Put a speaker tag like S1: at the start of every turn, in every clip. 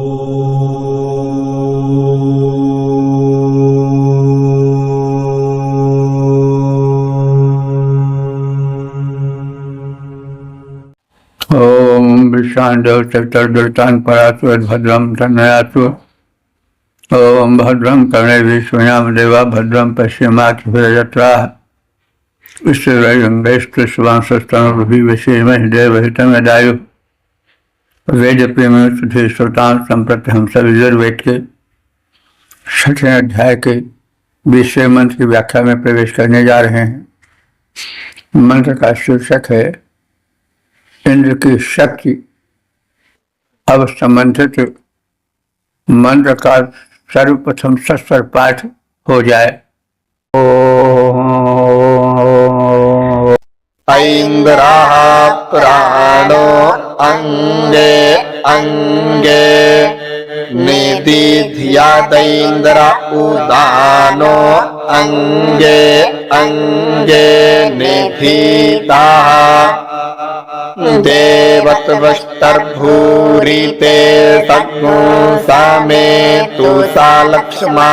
S1: ओम विश्वांडव चतुर्दुर्तान परासु भद्रम तन्नयासु। ओम भद्रम कर्णे श्रूयाम देवा भद्रम पश्येमाक्षभिर्यत्रा ईश्वरंगेस्तु शुभांशस्तनुर्भिर्विषेमहि देवहितं यदायु। वेद प्रेम सुधे श्रोतां संप्रति हम सब यजुर्वेद के 6वें अध्याय के 20वें मंत्र की व्याख्या में प्रवेश करने जा रहे हैं। मंत्र का शीर्षक है इंद्र की शक्ति। अब संबंधित मंत्र का सर्वप्रथम सस्वर पाठ हो जाए।
S2: ऐन्द्रः प्राणो अंगे अंगे निदिध्यादैन्द्र उदानो अंगे अंगे निधिताः देवत्वस्तर्भूरिते सग्नो सामे तु सा लक्ष्मा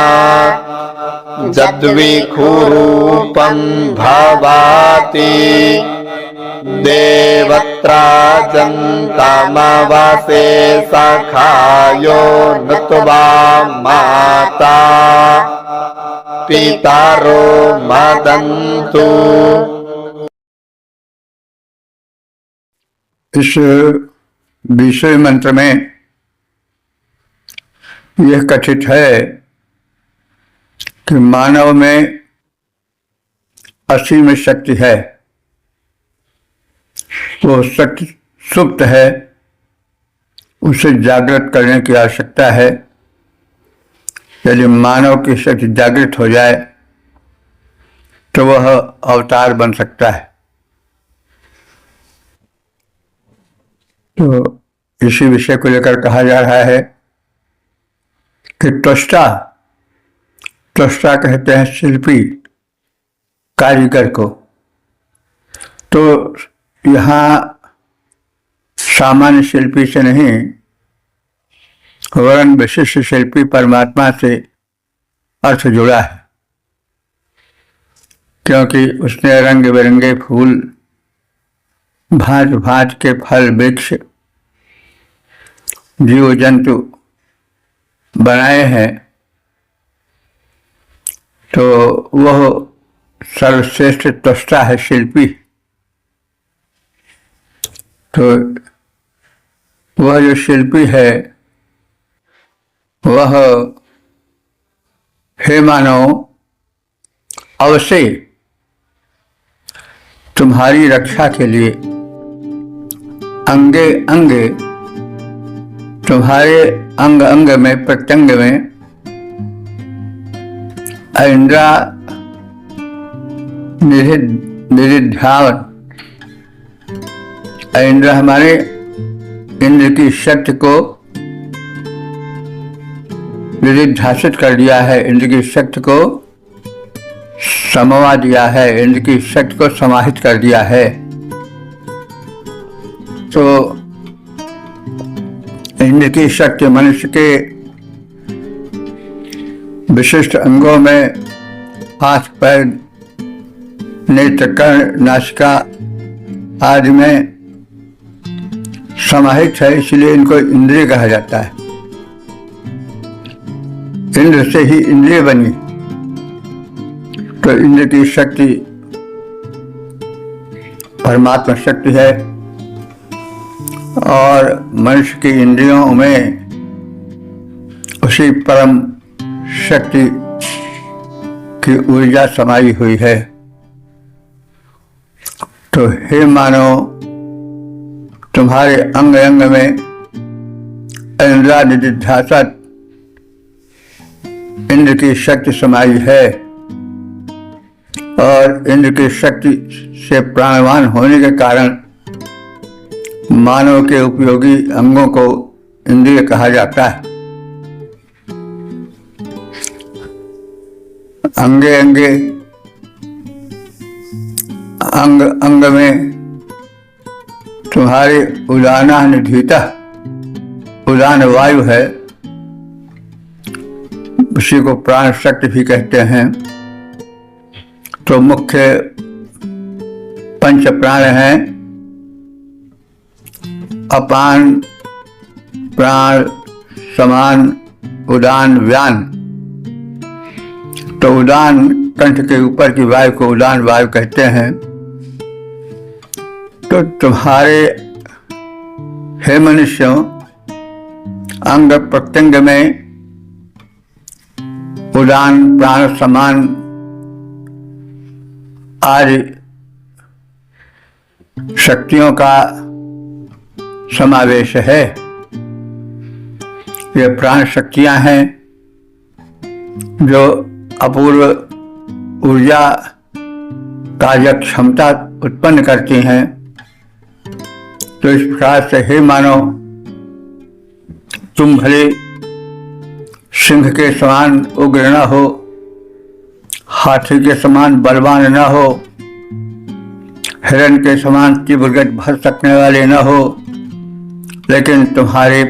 S2: जद्विखुरूपं भवाति देवत्राजन्तामवासे सखायो नत्वा माता पितारो मदन्तु।
S1: इस 20वें मंत्र में यह कथित है कि मानव में असीम शक्ति है। वो शक्ति सुप्त है, उसे जागृत करने की आवश्यकता है। यदि मानव की शक्ति जागृत हो जाए तो वह अवतार बन सकता है। तो इसी विषय को लेकर कहा जा रहा है कि त्वष्टा कहते हैं शिल्पी, कारीगर को। तो यहाँ सामान्य शिल्पी से नहीं वरन विशिष्ट शिल्पी परमात्मा से अर्थ जुड़ा है, क्योंकि उसने रंग बिरंगे फूल, भांत भांत के फल वृक्ष, जीव जंतु बनाए हैं। तो वह सर्वश्रेष्ठ त्वष्टा है, शिल्पी। तो वह जो शिल्पी है वह हे मानव अवश्य तुम्हारी रक्षा के लिए अंगे अंगे, तुम्हारे अंग अंग में, प्रत्यंग में इंद्रा निधिध्यान। इंद्र हमारे इंद्र की शक्ति को निधिध्यासित कर दिया है, इंद्र की शक्ति को समवा दिया है, इंद्र की शक्ति को समाहित कर दिया है। तो इंद्र की शक्ति मनुष्य के विशिष्ट अंगों में हाथ, पैर, नेत्र, कर्ण, नासिका आदि में समाहित है, इसलिए इनको इंद्रिय कहा जाता है। इंद्र से ही इंद्रिय बनी। तो इंद्र की शक्ति परमात्मा शक्ति है और मनुष्य की इंद्रियों में उसी परम शक्ति की ऊर्जा समाई हुई है। तो हे मानव, तुम्हारे अंग अंग में इंद्रादिध्यासत इंद्र की शक्ति समाई है और इंद्र की शक्ति से प्राणवान होने के कारण मानव के उपयोगी अंगों को इंद्रिय कहा जाता है। अंगे अंगे, अंग अंग में तुम्हारे उदाना निधिता, उदान वायु है, उसी को प्राण शक्ति भी कहते हैं। तो मुख्य पंच प्राण हैं अपान, प्राण, समान, उदान, व्यान। तो उदान कंठ के ऊपर की वायु को उदान वायु कहते हैं। तो तुम्हारे हे मनुष्यों अंग प्रत्यंग में उदान, प्राण, समान आदि शक्तियों का समावेश है। ये प्राण शक्तियां हैं जो अपूर्व ऊर्जा कार्य क्षमता उत्पन्न करती हैं। तो इस प्रकार से हे मानव, तुम भले सिंह के समान उग्र न हो, हाथी के समान बलवान न हो, हिरण के समान तीव्र गति भर सकने वाले न हो, लेकिन तुम्हारे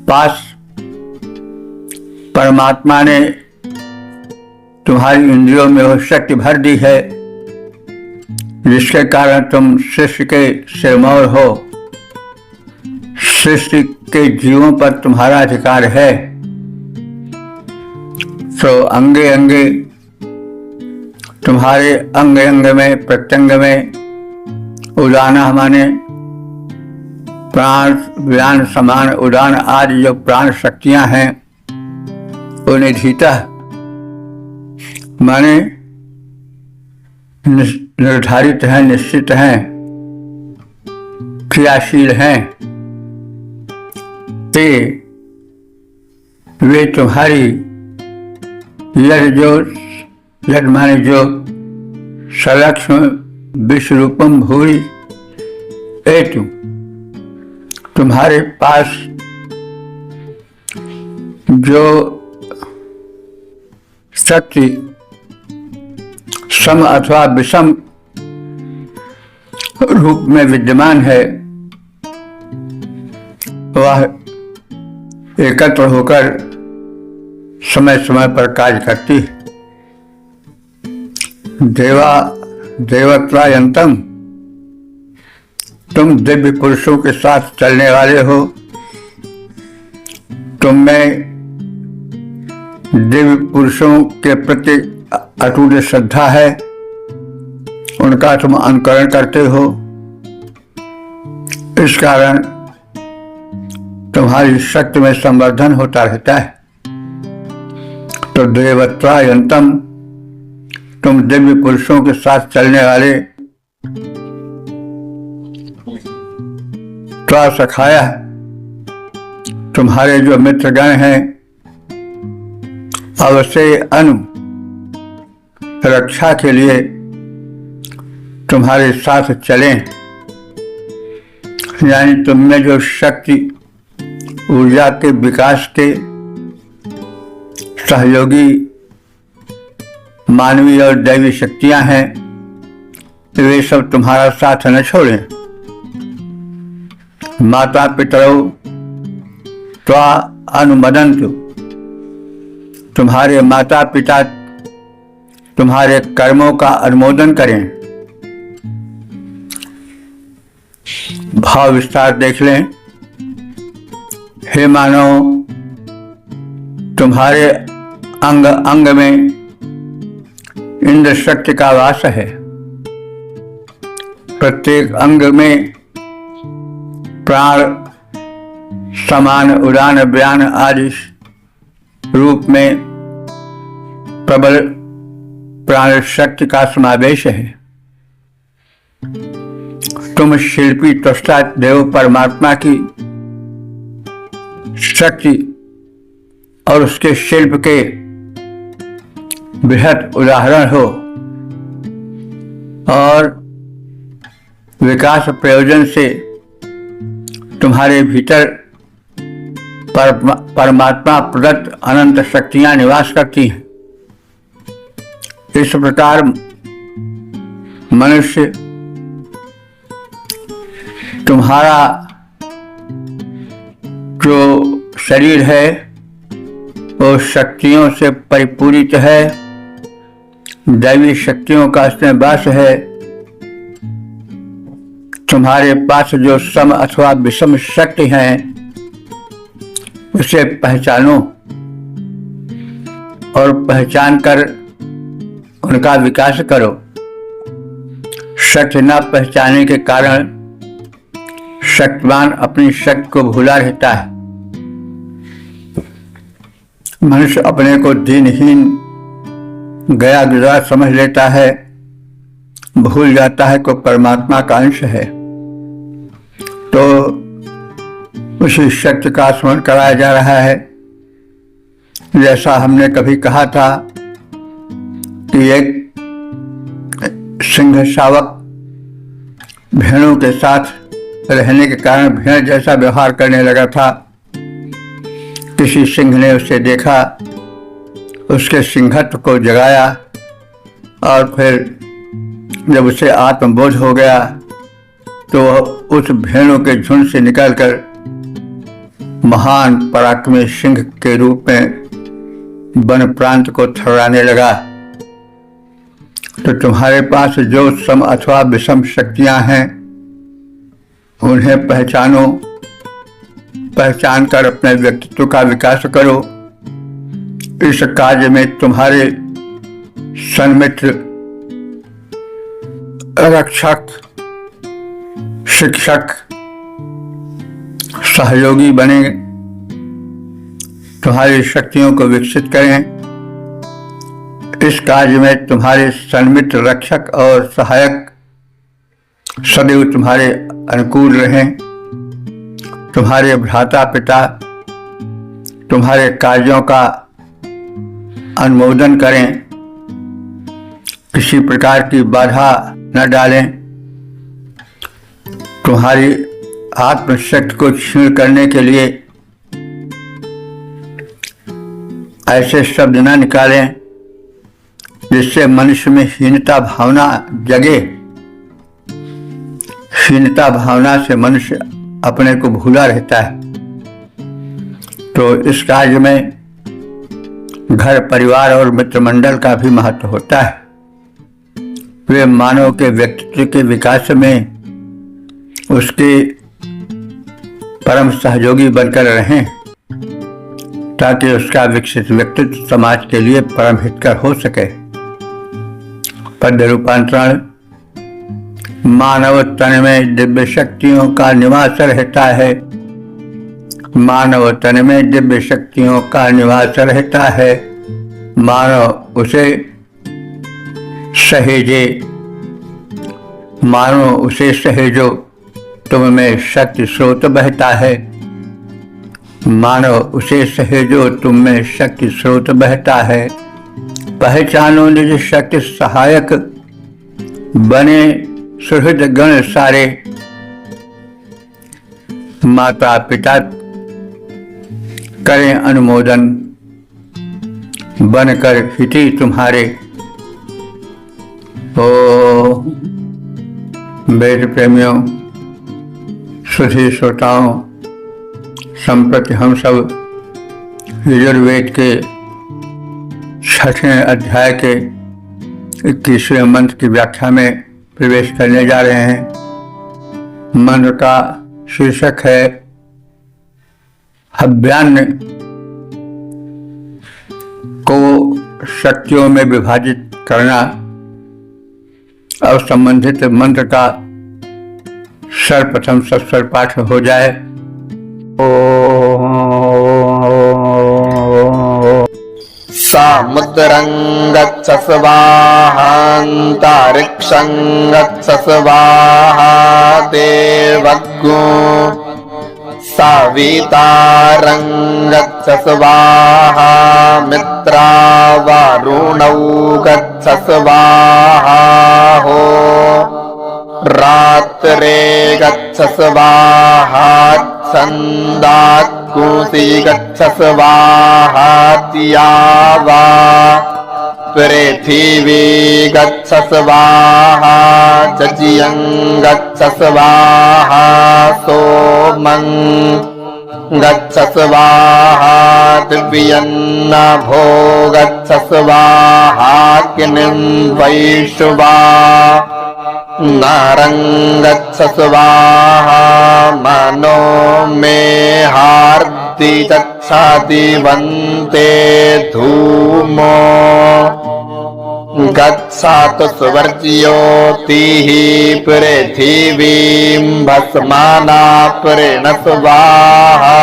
S1: पास परमात्मा ने तुम्हारी इंद्रियों में वो शक्ति भर दी है, जिसके कारण तुम सृष्टि के सिरमौर हो। सृष्टि के जीवों पर तुम्हारा अधिकार है। तो अंगे अंगे तुम्हारे अंग अंग में प्रत्यंग में उदाना माने प्राण, व्यान, समान, उदान आदि जो प्राण शक्तियां हैं उन्हें धीता माने निर्धारित हैं, निश्चित हैं, क्रियाशील हैं। ते वे तुम्हारी यद माने जो सलक्ष्म विश्वरूपम भूरि एतु, तुम्हारे पास जो शक्ति सम अथवा विषम रूप में विद्यमान है, वह एकत्र होकर समय समय पर कार्य करती है। देवत्रायंतम, तुम दिव्य पुरुषों के साथ चलने वाले हो। तुम में दिव्य पुरुषों के प्रति अटूट श्रद्धा है, उनका तुम अनुकरण करते हो। इस कारण तुम्हारी शक्ति में संवर्धन होता रहता है। तो देवत्रायंतम, तुम दिव्य पुरुषों के साथ चलने वाले त्वा सखाया, तुम्हारे जो मित्रगण हैं अवश्य अनु रक्षा के लिए तुम्हारे साथ चलें। यानी तुम में जो शक्ति ऊर्जा के विकास के सहयोगी मानवीय और दैवी शक्तियां हैं, वे सब तुम्हारा साथ न छोड़ें। माता पितरौ त्वा अनुमदन्तु, तुम्हारे माता पिता तुम्हारे कर्मों का अनुमोदन करें। भाव विस्तार देख लें। हे मानव, तुम्हारे अंग अंग में इंद्र शक्ति का वास है। प्रत्येक अंग में प्राण, समान, उदान, व्यान आदि रूप में प्रबल प्राण शक्ति का समावेश है। तुम शिल्पी त्वष्टा देव परमात्मा की शक्ति और उसके शिल्प के बृहद उदाहरण हो, और विकास प्रयोजन से तुम्हारे भीतर परमात्मा प्रदत्त अनंत शक्तियां निवास करती हैं। इस प्रकार मनुष्य तुम्हारा जो शरीर है वो शक्तियों से परिपूरित है, दैवी शक्तियों का इसमें वास है। तुम्हारे पास जो सम अथवा विषम शक्ति हैं उसे पहचानो और पहचान कर उनका विकास करो। शक्ति न पहचानने के कारण शक्तिमान अपनी शक्ति को भूला रहता है। मनुष्य अपने को दीनहीन गया गुजरा समझ लेता है, भूल जाता है कि परमात्मा का अंश है। तो उसी शक्ति का स्मरण कराया जा रहा है। जैसा हमने कभी कहा था कि एक सिंह शावक भेड़ों के साथ रहने के कारण भेड़ जैसा व्यवहार करने लगा था। किसी सिंह ने उसे देखा, उसके सिंहत्व को जगाया और फिर जब उसे आत्मबोध हो गया तो वह उस भेड़ों के झुंड से निकलकर महान पराक्रमी सिंह के रूप में वन प्रांत को थर्राने लगा। तो तुम्हारे पास जो सम अथवा विषम शक्तियां हैं उन्हें पहचानो, पहचान कर अपने व्यक्तित्व का विकास करो। इस कार्य में तुम्हारे सन्मित्र, रक्षक, शिक्षक, सहयोगी बने, तुम्हारी शक्तियों को विकसित करें। इस कार्य में तुम्हारे सन्मित्र, रक्षक और सहायक सदैव तुम्हारे अनुकूल रहें। तुम्हारे भ्राता पिता तुम्हारे कार्यों का अनुमोदन करें, किसी प्रकार की बाधा न डालें। तुम्हारी आत्मशक्ति को क्षीण करने के लिए ऐसे शब्द न निकालें जिससे मनुष्य में हीनता भावना जगे। हीनता भावना से मनुष्य अपने को भूला रहता है। तो इस कार्य में घर, परिवार और मित्र मंडल का भी महत्व होता है। वे मानव के व्यक्तित्व के विकास में उसके परम सहयोगी बनकर रहें ताकि उसका विकसित व्यक्तित्व समाज के लिए परम हितकर हो सके। पद रूपांतरण। मानव तन में दिव्य शक्तियों का निवास रहता है। मानव तन में दिव्य शक्तियों का निवास रहता है। मानव उसे सहेजे, मानो उसे सहेजो, तुम में शक्ति स्रोत बहता है। मानो उसे सहेजो, तुम में शक्ति स्रोत बहता है। पहचानो निज शक्ति सहायक, बने सुहृद गण सारे। माता पिता करें अनुमोदन, बनकर हिती तुम्हारे। ओ वेद प्रेमियों, सुधी श्रोताओं, संप्रति हम सब यजुर्वेद के 6वें अध्याय के 21वें मंत्र की व्याख्या में प्रवेश करने जा रहे हैं। मंत्र का शीर्षक है हव्यान्न को शक्तियों में विभाजित करना। और संबंधित मंत्र का सर्वप्रथम सस्वर पाठ हो जाए।
S2: सामुद्रं गच्छ स्वाहान्तरिक्षं गच्छ स्वाहा देवज्ञो सवितारं गच्छ स्वाहा मित्रावरुणौ गच्छ स्वाहा हो रात्रे गच्छ स्वाहा छन्दात् कुंसी गच्छ स्वाहात्या वा पृथिवी गच्छ स्वाहा जज्यं गच्छ स्वाहा सोमं गच्छ स्वाहा दिव्यन्न भो गच्छ स्वाहा अग्निं वैश्वा नारं गच्छ स्वाहा मनो मे हार्दि तच्छाति वन्ते धूमो गच्छातु सुवर्ज्योतिः पृथिवीं भस्माना प्रेण स्वाहा।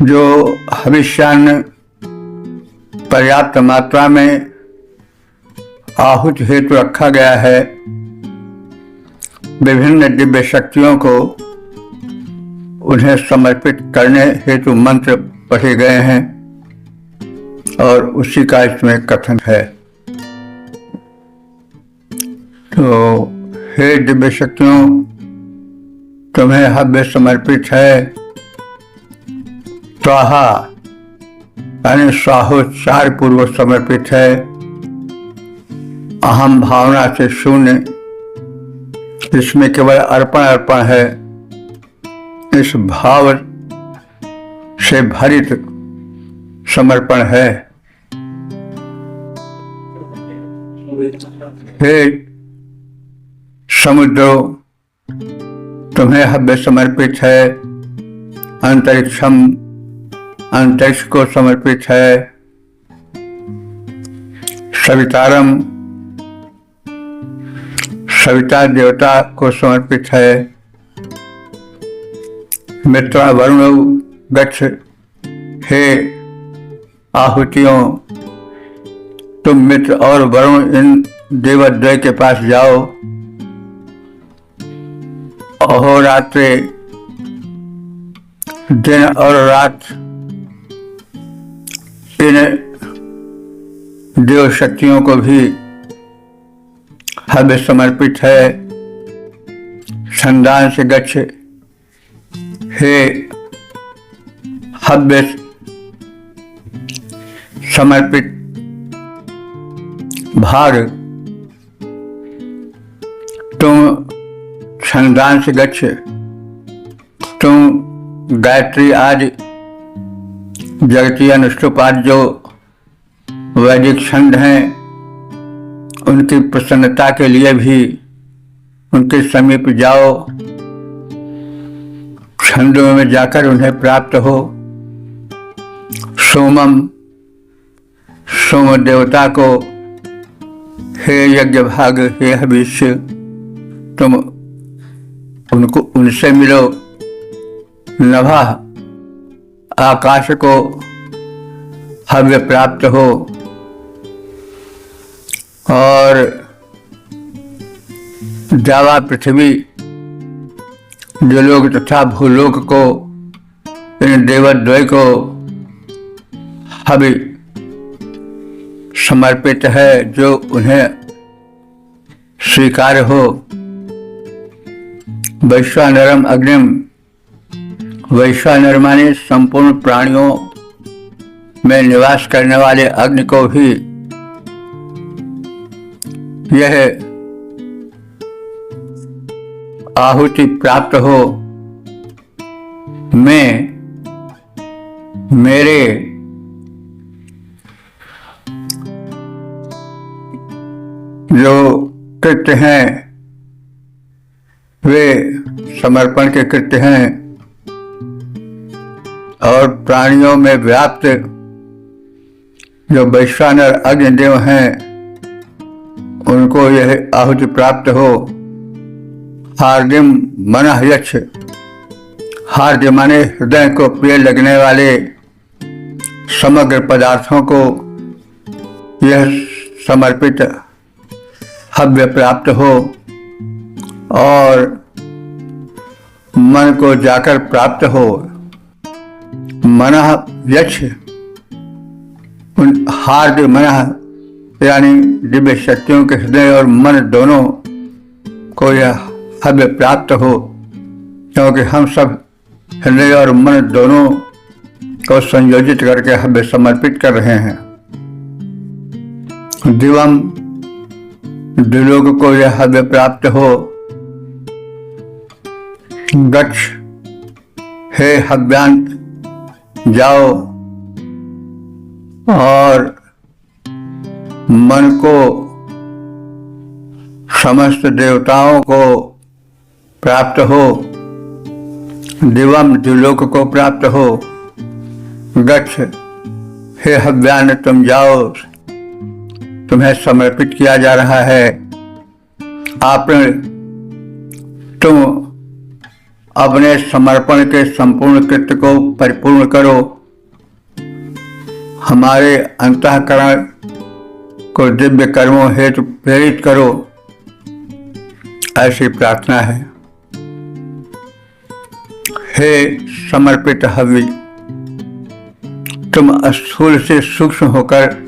S1: जो हविष्यान्न पर्याप्त मात्रा में आहुति हेतु रखा गया है, विभिन्न दिव्य शक्तियों को उन्हें समर्पित करने हेतु मंत्र पढ़े गए हैं और उसी का इसमें कथन है। तो हे दिव्य शक्तियों, तुम्हें हव्य समर्पित है। स्वाहा यानी स्वाहोच्चार पूर्वक समर्पित है। अहम भावना से शून्य, इसमें केवल अर्पण अर्पण है। इस भाव से भरित समर्पण है। हे समुद्रो, तुम्हें हव्य समर्पित है। अंतरिक्ष को समर्पित है। सवितारम, सविता देवता को समर्पित है। मित्र वरुण गच्छ, हे आहुतियों, तुम मित्र और वरुण इन देवद्वय के पास जाओ। अहोरात्रे, दिन और रात इन देव शक्तियों को भी हव्य समर्पित है। संदान से गच्छ, हे हव्य समर्पित भाग, तुम छंदान से गच्छ, तुम गायत्री आदि जगतीय अनुष्टुप आदि जो वैदिक छंद हैं, उनकी प्रसन्नता के लिए भी उनके समीप जाओ। छंदों में जाकर उन्हें प्राप्त हो। सोमम, सोम देवता को, हे यज्ञ भाग, हे हविष्य, तुम उनको उनसे मिलो। नभा, आकाश को हव्य प्राप्त हो। और जावा पृथ्वी, जलोक तथा भूलोक को, इन देवद्वय को हवि समर्पित है, जो उन्हें स्वीकार हो। वैश्वानरम अग्निम, वैश्वानर माने संपूर्ण प्राणियों में निवास करने वाले अग्नि को भी यह आहुति प्राप्त हो। मैं, मेरे जो कृत्य हैं वे समर्पण के कृत्य हैं और प्राणियों में व्याप्त जो वैश्वानर अग्निदेव हैं उनको यह आहुति प्राप्त हो। हार्दिम मनः यच्छ, हार्द माने हृदय को प्रिय लगने वाले समग्र पदार्थों को यह समर्पित हव्य प्राप्त हो और मन को जाकर प्राप्त हो। मनः यच्छ, हार्द मनः यानी दिव्य शक्तियों के हृदय और मन दोनों को यह हव्य प्राप्त हो, क्योंकि हम सब हृदय और मन दोनों को संयोजित करके हव्य समर्पित कर रहे हैं। दिवम द्विलोक को यह हव्य प्राप्त हो। गच्छ, हे हव्यांत, जाओ और मन को समस्त देवताओं को प्राप्त हो, दिवम द्विलोक को प्राप्त हो। गच्छ, हे हव्यान, तुम जाओ, तुम्हें समर्पित किया जा रहा है। तुम अपने समर्पण के संपूर्ण कृत्य को परिपूर्ण करो, हमारे अंतःकरण को दिव्य कर्मों हेतु प्रेरित करो, ऐसी प्रार्थना है। हे समर्पित हवि, तुम स्थूल से सूक्ष्म होकर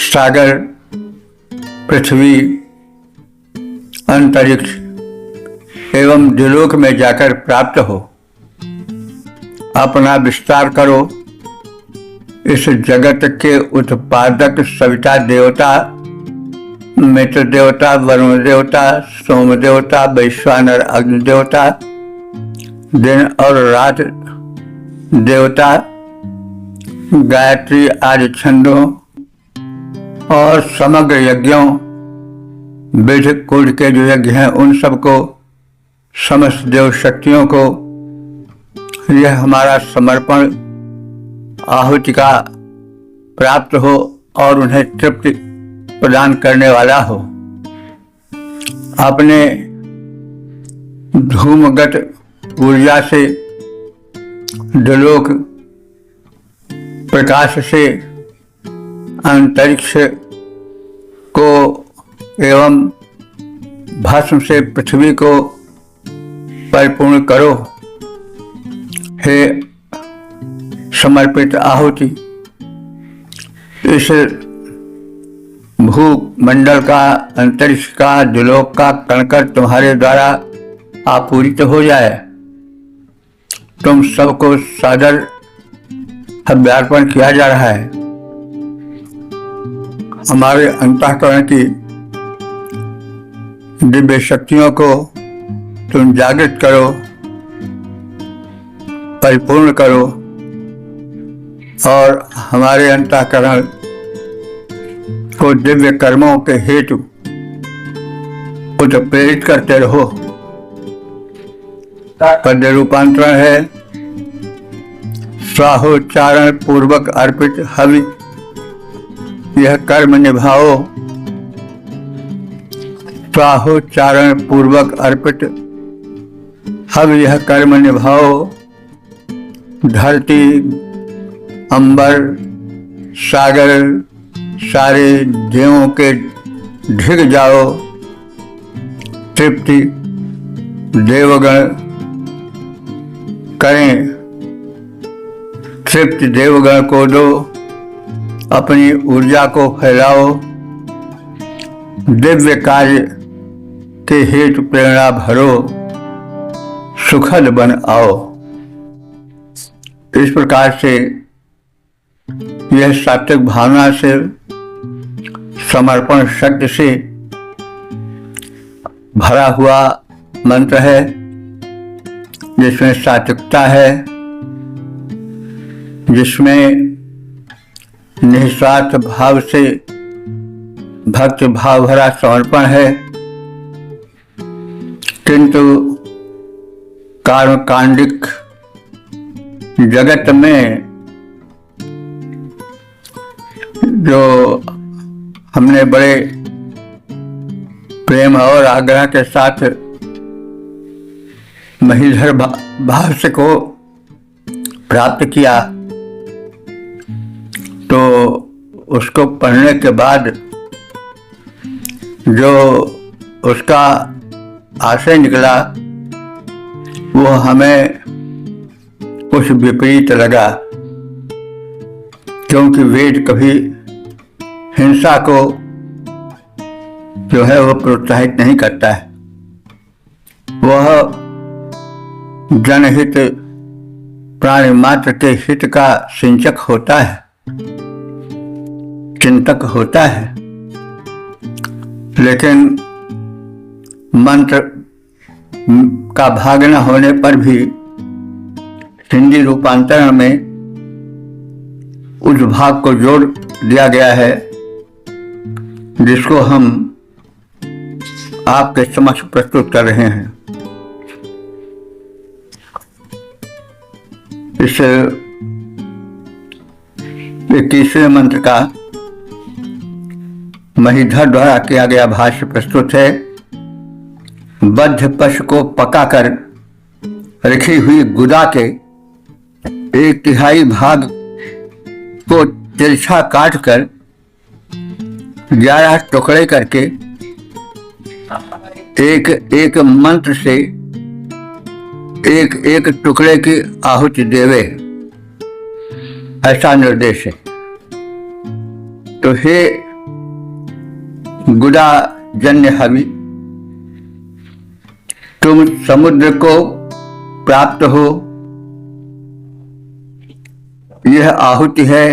S1: सागर, पृथ्वी, अंतरिक्ष एवं द्विलोक में जाकर प्राप्त हो। अपना विस्तार करो। इस जगत के उत्पादक सविता देवता, मित्र देवता, वरुण देवता, सोम देवता, वैश्वानर अग्नि देवता, दिन और रात देवता, गायत्री आदि छंदों और समग्र यज्ञों, विध कुल के जो यज्ञ हैं उन सबको, समस्त देव शक्तियों को यह हमारा समर्पण आहुति का प्राप्त हो और उन्हें तृप्ति प्रदान करने वाला हो। अपने धूमगत ऊर्जा से, द्विलोक प्रकाश से अंतरिक्ष को एवं भस्म से पृथ्वी को परिपूर्ण करो। हे समर्पित आहुति, इस भूमंडल का, अंतरिक्ष का, द्विलोक का कणकण तुम्हारे द्वारा आपूरित हो जाए। तुम सबको सादर हव्यार्पण किया जा रहा है। हमारे अंतःकरण की दिव्य शक्तियों को तुम जागृत करो, परिपूर्ण करो और हमारे अंतःकरण को दिव्य कर्मों के हेतु उत्प्रेरित करते रहो। पद्य रूपांतरण है, स्वाहोच्चारण पूर्वक अर्पित हवि यह कर्म निभाओ। स्वाहोच्चारण पूर्वक अर्पित हवि यह कर्म निभाओ। धरती, अंबर, सागर सारे देवों के ढिग जाओ। तृप्ति देवगण करें, तृप्ति देवगण को दो, अपनी ऊर्जा को फैलाओ। दिव्य कार्य के हेतु प्रेरणा भरो, सुखद बन आओ। इस प्रकार से यह सात्विक भावना से, समर्पण शक्ति से भरा हुआ मंत्र है, जिसमें सात्विकता है, जिसमें निस्वार्थ भाव से भक्ति भाव भरा समर्पण है। किंतु कर्मकांडिक जगत में जो हमने बड़े प्रेम और आग्रह के साथ महीधर भाष्य को प्राप्त किया, तो उसको पढ़ने के बाद जो उसका आशय निकला वो हमें कुछ विपरीत लगा, क्योंकि वेद कभी हिंसा को जो है वो प्रोत्साहित नहीं करता है। वह जनहित, प्राणी मात्र के हित का सिंचक होता है, चिंतक होता है। लेकिन मंत्र का भाग न होने पर भी हिंदी रूपांतरण में उस भाग को जोड़ दिया गया है जिसको हम आपके समक्ष प्रस्तुत कर रहे हैं। इस 21वें मंत्र का महीधर द्वारा किया गया भाष्य प्रस्तुत है। बद्ध पशु को पकाकर रखी हुई गुदा के 1/3 भाग को तिरछा काटकर 11 टुकड़े करके एक एक मंत्र से एक एक टुकड़े की आहुति देवे, ऐसा निर्देश है। तो हे गुदा जन्य हवि, तुम समुद्र को प्राप्त हो। यह आहुति है।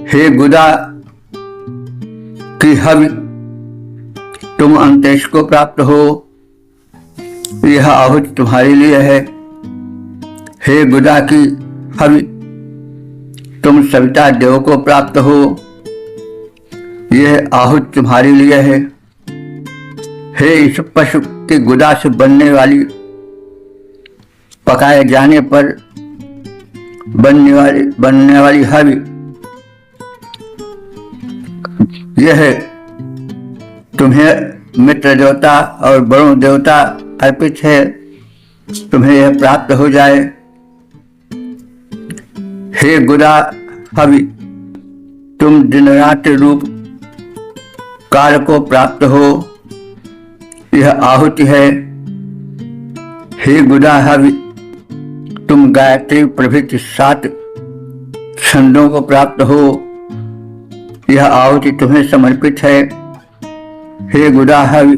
S1: हे गुदा की हवि, तुम अंतेश को प्राप्त हो। यह आहुति तुम्हारे लिए है। हे गुदा की हवि, तुम सविता देव को प्राप्त हो। यह आहुति तुम्हारे लिए है। हे इस पशु की गुदा से बनने पकाए जाने पर बनने वाली हवि, यह तुम्हें मित्र देवता और वरुण देवता अर्पित है। तुम्हें यह प्राप्त हो जाए। हे गुदा हवि, तुम दिन रात्रि रूप काल को प्राप्त हो। यह आहुति है। हे गुदा हवि, तुम गायत्री प्रभृति 7 छंदों को प्राप्त हो। यह आहुति तुम्हें समर्पित है। हे गुदा हवि,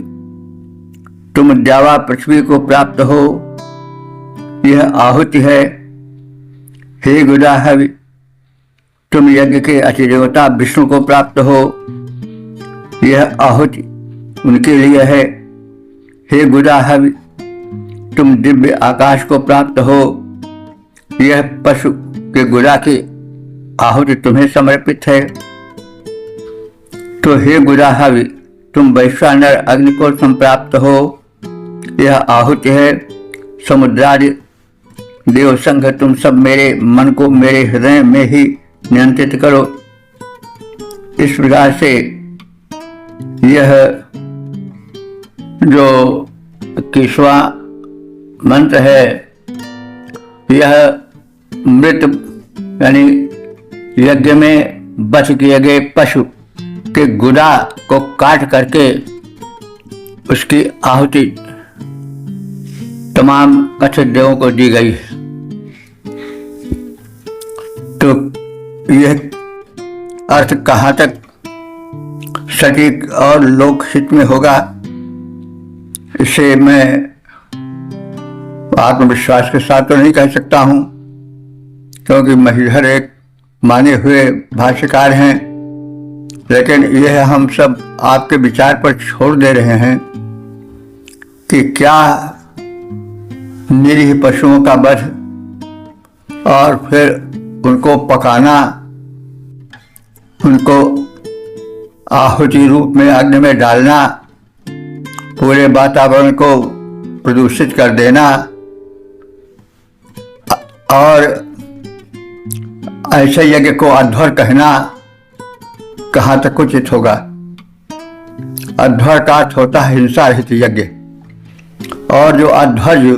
S1: तुम द्यावा पृथ्वी को प्राप्त हो। यह आहुति है। हे गुदा हवि, तुम यज्ञ के अधिदेवता विष्णु को प्राप्त हो। यह आहुति उनके लिए है। हे गुदा हवि, तुम दिव्य आकाश को प्राप्त हो। यह पशु के गुदा की आहुति तुम्हें समर्पित है। तो हे गुदा हवि, तुम वैश्वानर अग्नि को संप्राप्त हो। यह आहुति है। समुद्रादि देव संघ, तुम सब मेरे मन को मेरे हृदय में ही नियंत्रित करो। इस प्रकार से यह जो 21वां मंत्र है, यह मृत यानी यज्ञ में बच किए गए पशु के गुदा को काट करके उसकी आहुति तमाम कथित देवों को दी गई है। तो यह अर्थ कहाँ तक सटीक और लोकहित में होगा, इसे मैं आत्मविश्वास के साथ तो नहीं कह सकता हूँ, क्योंकि महीधर एक माने हुए भाष्यकार हैं। लेकिन यह हम सब आपके विचार पर छोड़ दे रहे हैं कि क्या निरीह पशुओं का वध और फिर उनको पकाना, उनको आहुति रूप में अग्नि में डालना, पूरे वातावरण को प्रदूषित कर देना और ऐसे यज्ञ को अध्वर कहना कहाँ तक उचित होगा। अध्वर का अर्थ होता है हिंसा रहित यज्ञ, और जो अध्वर्य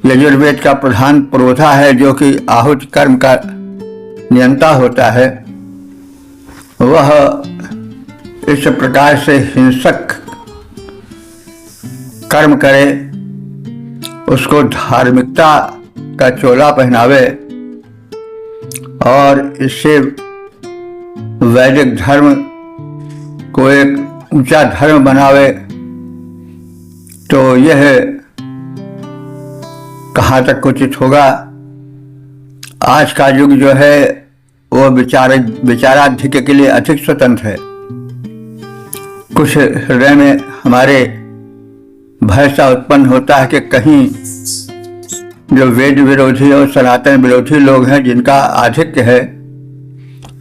S1: यजुर्वेद का प्रधान पुरोधा है, जो कि आहुति कर्म का नियंता होता है, वह इस प्रकार से हिंसक कर्म करे, उसको धार्मिकता का चोला पहनावे और इससे वैदिक धर्म को एक ऊंचा धर्म बनावे, तो यह कहाँ तक उचित होगा। आज का युग जो है वो विचाराधिक्य के लिए अधिक स्वतंत्र है। कुछ हृदय में हमारे भय सा उत्पन्न होता है कि कहीं जो वेद विरोधी और सनातन विरोधी लोग हैं, जिनका आधिक्य है,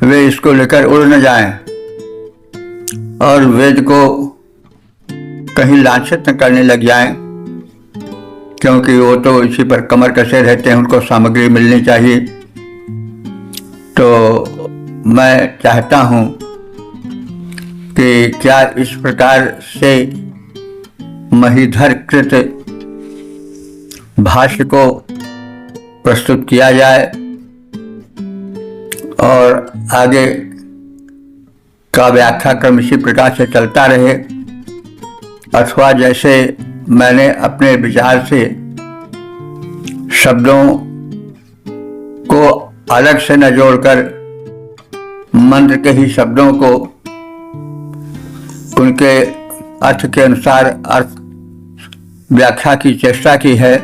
S1: वे इसको लेकर उड़ न जाएं और वेद को कहीं लांछित न करने लग जाएं, क्योंकि वो तो इसी पर कमर कसे रहते हैं, उनको सामग्री मिलनी चाहिए। तो मैं चाहता हूं कि क्या इस प्रकार से महीधर कृत भाष्य को प्रस्तुत किया जाए और आगे का व्याख्या क्रम इसी प्रकार से चलता रहे, अथवा जैसे मैंने अपने विचार से शब्दों को अलग से न जोड़कर मंत्र के ही शब्दों को उनके अर्थ के अनुसार अर्थ व्याख्या की चेष्टा की है,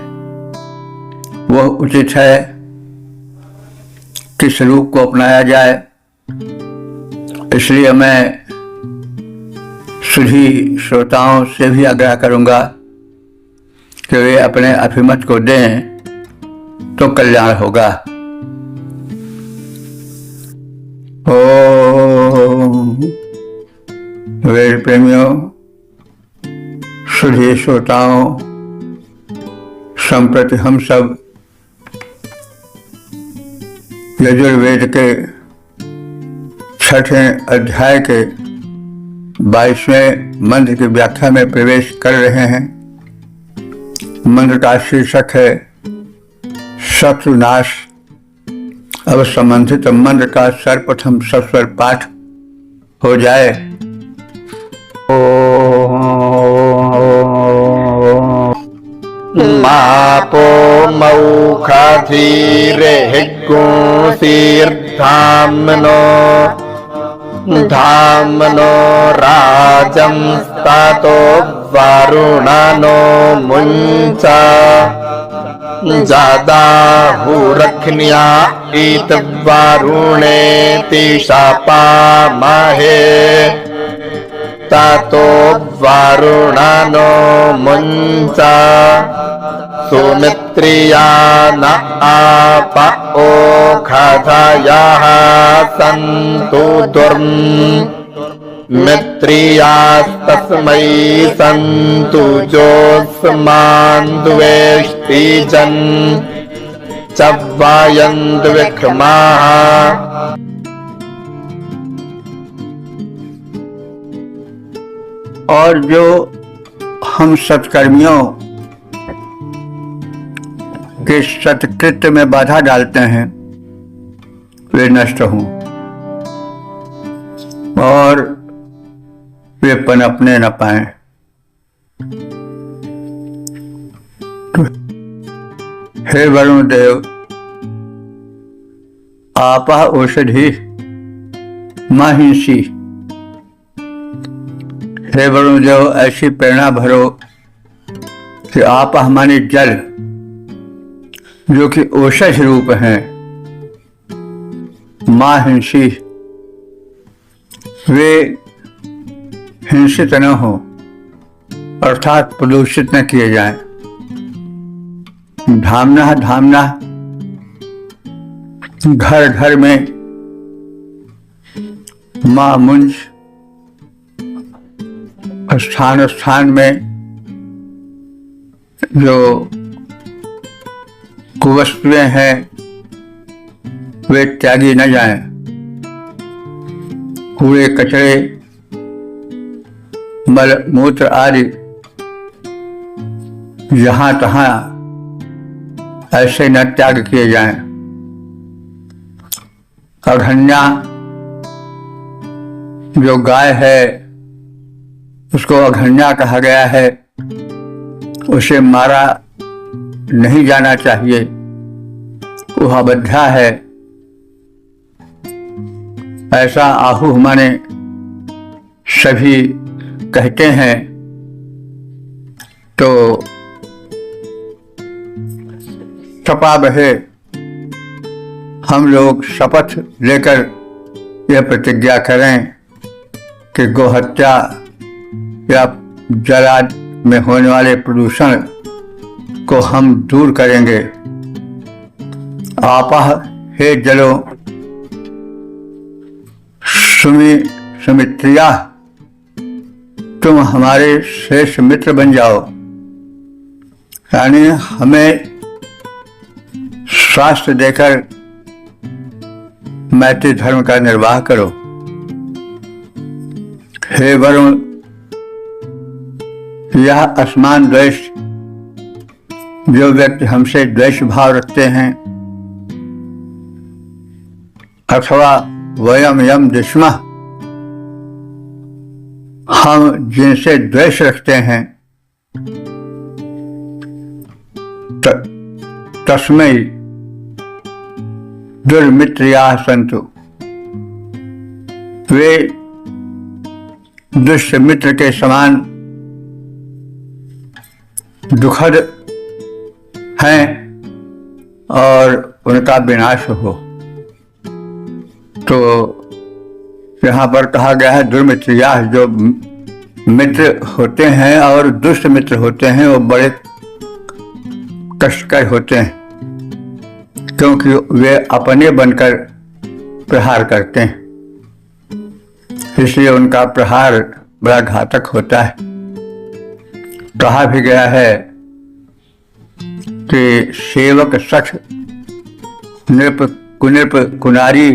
S1: वह उचित है। किस रूप को अपनाया जाए, इसलिए मैं सुधी श्रोताओं से भी आग्रह करूंगा कि वे अपने अभिमत को दें तो कल्याण होगा। ओम वेद प्रेमियों, सुधी श्रोताओं, संप्रति हम सब यजुर्वेद के 6वें अध्याय के 22वें मंत्र की व्याख्या में प्रवेश कर रहे हैं। मंत्र का शीर्षक है शत्रुनाश। अब संबंधित मंत्र का सर्वप्रथम सस्वर पाठ हो जाए।
S2: मापो मौखाधीरे हिग्गुंसीर्धाम्नो धाम्नो राजं स्तातो वारुणानो मुञ्चा जादाहुरख्न्या इत वारुणेति शापामहे तातो वारुणानो मुञ्चा सुमित्रिया न आप ओखधयः सन्तु मित्रियास्तस्मै सन्तु जोऽस्मान् द्वेष्टि जन् च वायन्तु विक्रमाः।
S1: और जो हम सत्कर्मियों के सत्कृत्य में बाधा डालते हैं वे नष्ट हों और वे पनपने न पाए। हे वरुण देव, आपा औषधि महिषी। हे वरुण देव, ऐसी प्रेरणा भरो कि आप हमारे जल जो कि औषध रूप हैं, मां हिंसी, वे हिंसित न हो अर्थात प्रदूषित न किए जाएं। धामना धामना, घर घर में मां मुंज, स्थान स्थान में जो कुवस्तुएं हैं वे त्यागी न जाएं। कूड़े कचरे मल मूत्र आदि जहां तहां ऐसे न त्याग किए जाएं। अघन्या जो गाय है उसको अघन्या कहा गया है, उसे मारा नहीं जाना चाहिए, वह अबद्धा है, ऐसा आहू माने सभी कहते हैं। तो शपा बहे, हम लोग शपथ लेकर यह प्रतिज्ञा करें कि गोहत्या या जल आदि में होने वाले प्रदूषण को हम दूर करेंगे। आपः हे जलो सुमित्रिया, तुम हमारे श्रेष्ठ मित्र बन जाओ, यानी हमें स्वास्थ्य देकर मैत्री धर्म का निर्वाह करो। हे वरुण, यह असमान द्वेष, जो व्यक्ति हमसे द्वेष भाव रखते हैं, अथवा वयम यम दुष्मः, हम जिनसे द्वेष रखते हैं, तस्मै दुर्मित्रिया संतु, वे दुष्ट मित्र के समान दुखद हैं और उनका विनाश हो। तो यहाँ पर कहा गया है दुर्मित्रिया, जो मित्र होते हैं और दुष्ट मित्र होते हैं वो बड़े कष्टकर होते हैं, क्योंकि वे अपने बनकर प्रहार करते हैं, इसलिए उनका प्रहार बड़ा घातक होता है। कहा भी गया है कि सेवक सठ नृप कुनिप कुनारी,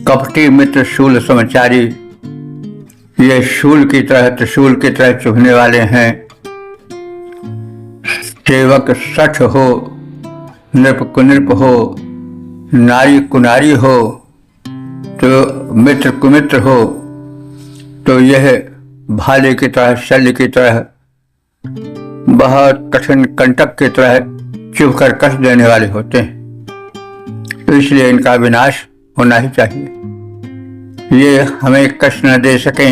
S1: कपटी मित्र शूल समाचारी, ये शूल की तरह त्रिशूल की तरह चुभने वाले हैं। सेवक सठ हो, नृप कुनिप हो, नारी कुनारी हो, तो मित्र कुमित्र हो, तो यह भाले की तरह, शल्य की तरह, बहुत कठिन कंटक की तरह चुभकर कष्ट देने वाले होते हैं, तो इसलिए इनका विनाश होना ही चाहिए। ये हमें कष्ट न दे सकें,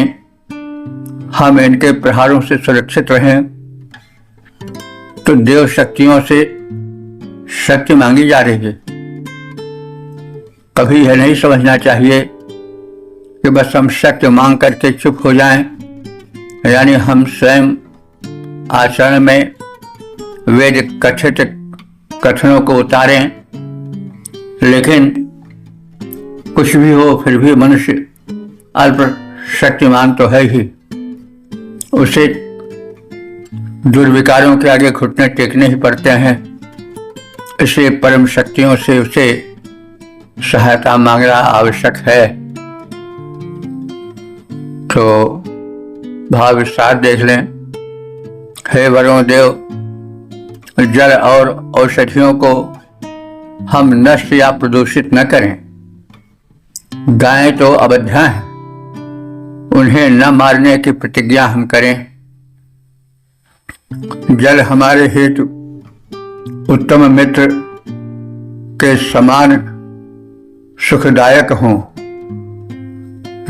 S1: हम इनके प्रहारों से सुरक्षित रहें, तो देव शक्तियों से शक्ति मांगी जा रही है। कभी यह नहीं समझना चाहिए कि बस हम शक्ति मांग करके चुप हो जाएं, यानी हम स्वयं आचरण में वेद कथित कथनों को उतारें, लेकिन कुछ भी हो फिर भी मनुष्य अल्प शक्तिमान तो है ही, उसे दुर्विकारों के आगे घुटने टेकने ही पड़ते हैं। इसलिए परम शक्तियों से उसे सहायता मांगना आवश्यक है। तो भाव विस्तार देख लें। हे वरुण देव, जल और औषधियों को हम नष्ट या प्रदूषित न करें। गायें तो अबद्धा हैं, उन्हें न मारने की प्रतिज्ञा हम करें। जल हमारे हेतु उत्तम मित्र के समान सुखदायक हों।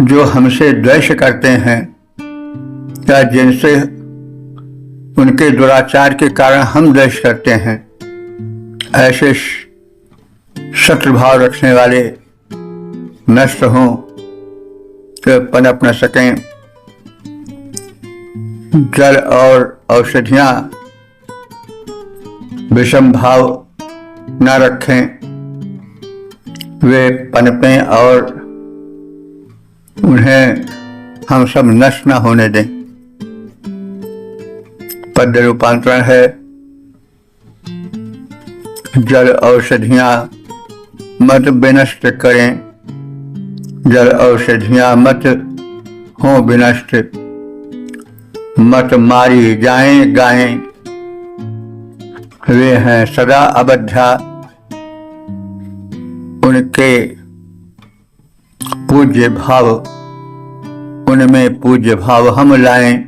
S1: जो हमसे द्वेष करते हैं या जिनसे उनके दुराचार के कारण हम द्वेष करते हैं, ऐसे शत्रुभाव रखने वाले नष्ट हों, तो पनप न सकें। जल और औषधियां विषम भाव न रखें, वे पनपें और उन्हें हम सब नष्ट न होने दें। पद रूपांतरण है, जल औषधियां मत विनष्ट करें, जल औषधियां मत हों विनष्ट, मत मारी जाएं गाएं, वे हैं सदा अबद्धा, उनके पूज्य भाव, उनमें पूज्य भाव हम लाएं।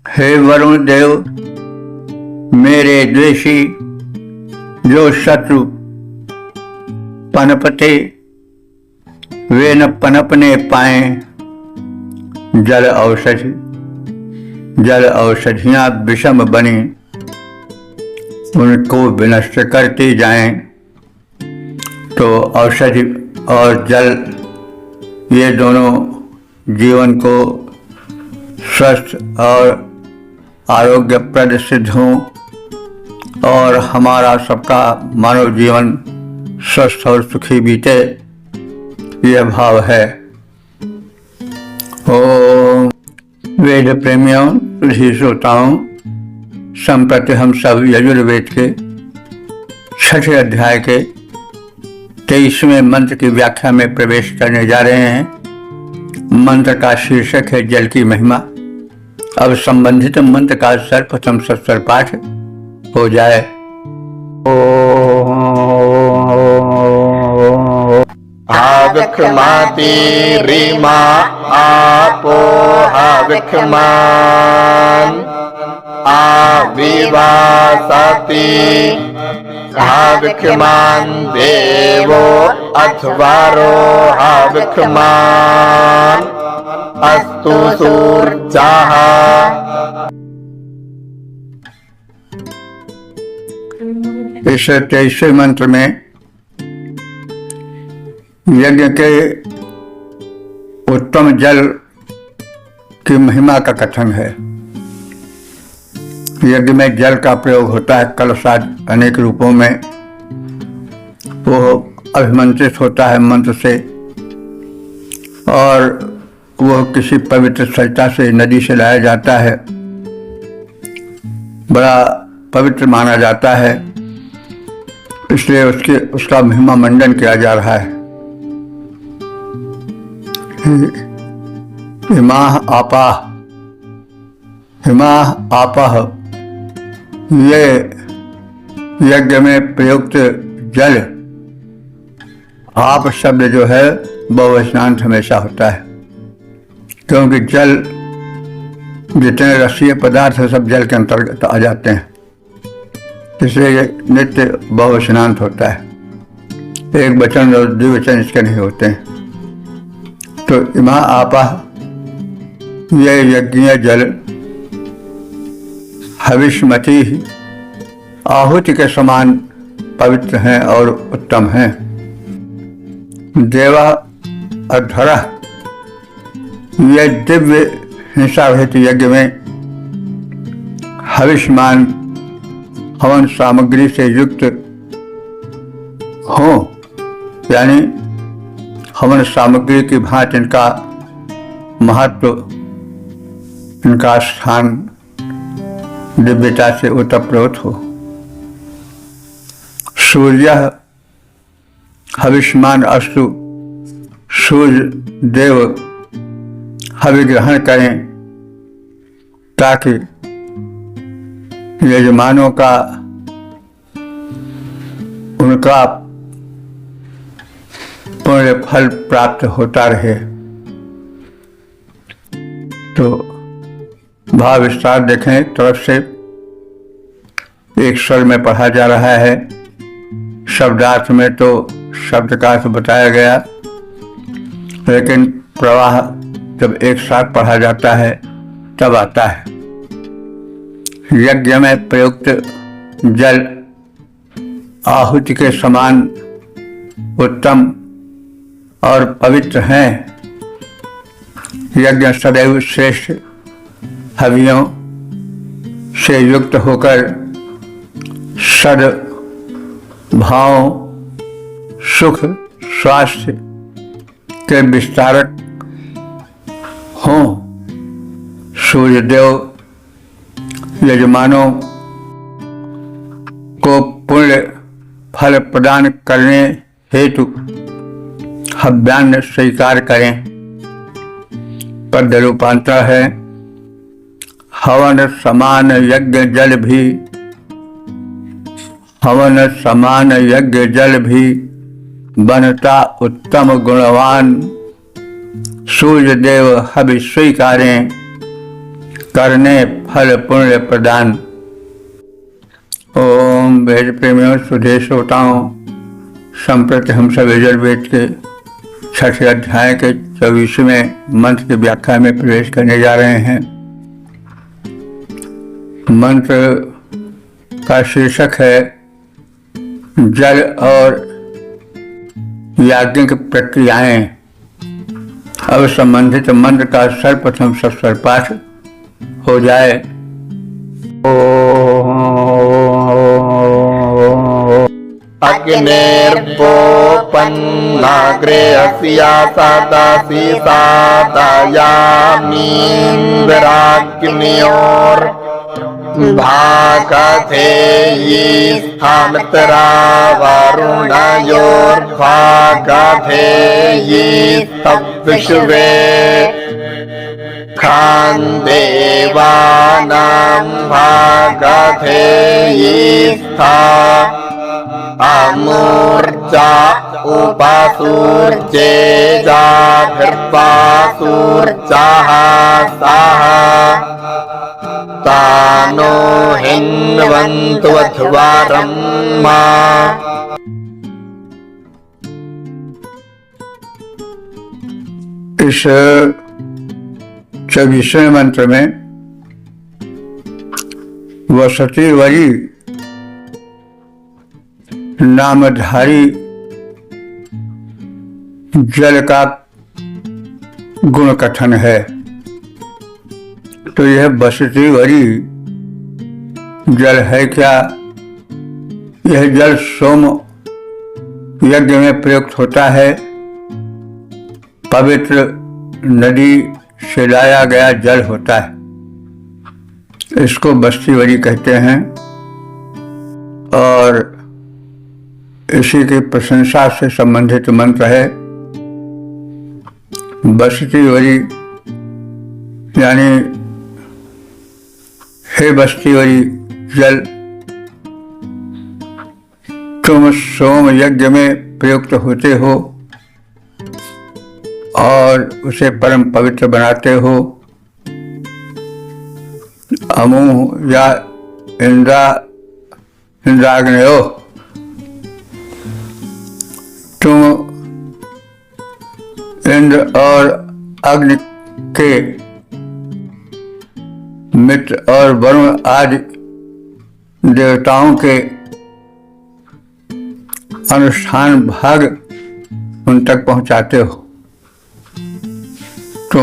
S1: हे वरुण देव, मेरे द्वेषी जो शत्रु पनपते, वे न पनपने पाएं। जल औषधि, जल औषधियां विषम बनी, उनको विनष्ट करती जाएं। तो औषधि और जल, ये दोनों जीवन को स्वस्थ और आरोग्यप्रद सिद्ध हों और हमारा सबका मानव जीवन स्वस्थ और सुखी बीते, यह भाव है। ओम वेद प्रेमियों, सुधी श्रोताओं, संप्रति हम सब यजुर्वेद के 6ठे अध्याय के 23वें मंत्र की व्याख्या में प्रवेश करने जा रहे हैं। मंत्र का शीर्षक है जल की महिमा। अब संबंधित मंत्र का सर्वप्रथम सस्वर पाठ हो जाए।
S2: हाविख्माति रीमा आपो हाविख्मान आविवासति हाविख्मान देवो अथवारो हाविख्मान अस्तु सूर्याः।
S1: इस 23वें मंत्र में यज्ञ के उत्तम जल की महिमा का कथन है। यज्ञ में जल का प्रयोग होता है कलशाद अनेक रूपों में। वो अभिमंत्रित होता है मंत्र से और वो किसी पवित्र सरिता से, नदी से लाया जाता है। बड़ा पवित्र माना जाता है, इसलिए उसका महिमा मंडन किया जा रहा है। हिमाः आपाः, हिमाः आपाः, ये यज्ञ में प्रयुक्त जल। आप शब्द जो है बहुवचनांत हमेशा होता है, क्योंकि जल जितने रसीय पदार्थ है सब जल के अंतर्गत आ जाते हैं, इसलिए ये नित्य बहुवचनांत होता है। एक वचन और द्विवचन इसके नहीं होते हैं। तो इमा आपा, ये यज्ञीय जल हविष्मति आहुति के समान पवित्र हैं और उत्तम हैं। देवा अधरा, ये दिव्य हिंसावहित यज्ञ में हविष्मान हवन सामग्री से युक्त हो, यानी हवन सामग्री की भांति इनका महत्व, इनका स्थान दिव्यता से ओतप्रोत हो। सूर्य हविष्मान अस्तु, सूर्य देव हविग्रहण करें ताकि यजमानों का उनका पुण्य फल प्राप्त होता रहे। तो भाव विस्तार देखें, एक तरफ से एक स्वर में पढ़ा जा रहा है, शब्दार्थ में तो शब्द का अर्थ बताया गया, लेकिन प्रवाह जब एक साथ पढ़ा जाता है तब आता है। यज्ञ में प्रयुक्त जल आहुति के समान उत्तम और पवित्र हैं। यज्ञ सदैव श्रेष्ठ हवियों से युक्त होकर सद भाव, सुख, स्वास्थ्य के विस्तारक हों। सूर्यदेव यजमानों को पुण्य फल प्रदान करने हेतु हव्यान्न स्वीकार करें। पद रूपांतर है, हवन समान यज्ञ जल भी, हवन समान यज्ञ जल भी बनता उत्तम गुणवान। सूर्य देव हवि स्वीकारें करने फल पुण्य प्रदान। ओम वेद प्रेमियों, सुधे श्रोताओं, संप्रति हम सब यजुर्वेद के 6ठे अध्याय के 24वें मंत्र की व्याख्या में प्रवेश करने जा रहे हैं। मंत्र का शीर्षक है जल और याज्ञिक प्रक्रियाएं। अब संबंधित मंत्र का सर्वप्रथम सस्वर पाठ हो जाए।
S2: अग्निर्वोपन्नाग्रे अस्या सदासि सादयामीन्द्राग्न्योर् भागधेयीस्थामित्रा वरुणयोर्भागधेयीस्तविश्वे खान्देवानां भागधेयीस्था अमूर्जा उपासूर्जे जाभिर्वासूर्जाः साः तानो हिन्वन्तु अध्वरं मा।
S1: इस 24वें मंत्र में वसती वरी नामधारी जल का गुण कथन है। तो यह बसती वरी जल है क्या? यह जल सोम यज्ञ में प्रयुक्त होता है। पवित्र नदी से लाया गया जल होता है, इसको बस्ती वरी कहते हैं। और इसी की प्रशंसा से संबंधित मंत्र है बस्ती वरी, यानी हे बस्ती वरी जल, तुम सोम यज्ञ में प्रयुक्त होते हो और उसे परम पवित्र बनाते हो। अमु या इंद्राग्नयो, तुम इंद्र और अग्नि के मित्र और वरुण आदि देवताओं के अनुष्ठान भाग उन तक पहुंचाते हो। तो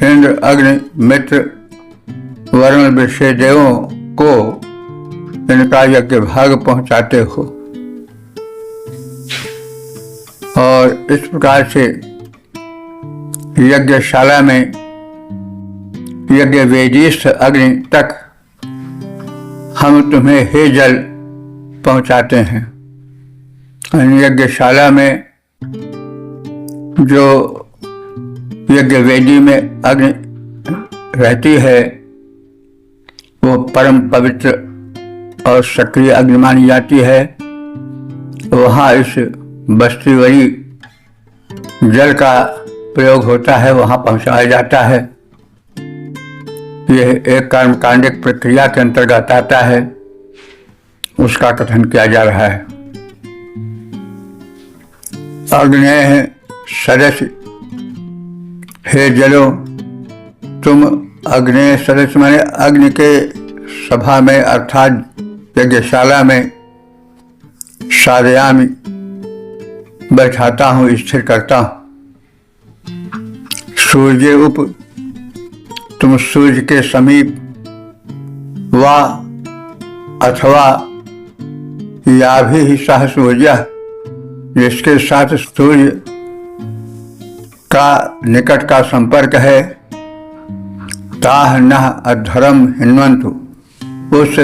S1: इंद्र अग्नि मित्र वरुण विषय देवों को इनका यज्ञ भाग पहुंचाते हो। और इस प्रकार से यज्ञशाला में यज्ञ वेदीस्थ अग्नि तक हम तुम्हें हे जल पहुंचाते हैं। यज्ञशाला में जो यज्ञ वेदी में अग्नि रहती है वो परम पवित्र और सक्रिय अग्नि मानी जाती है। वहाँ इस बस्ती वरी जल का प्रयोग होता है, वहाँ पहुँचाया जाता है। यह एक कर्मकांडिक प्रक्रिया के अंतर्गत आता है, उसका कथन किया जा रहा है। अग्नेय सदस्य, हे जलो तुम अग्नेय सदस्य माने अग्नि के सभा में अर्थात यज्ञशाला में सादयामी बैठाता हूँ, स्थिर करता हूँ। सूर्य उप, तुम सूर्य के समीप वा अथवा या भी सह सूर्य, जिसके साथ सूर्य का निकट का संपर्क है, ताह नः अधर्म हिन्वन्तु, उस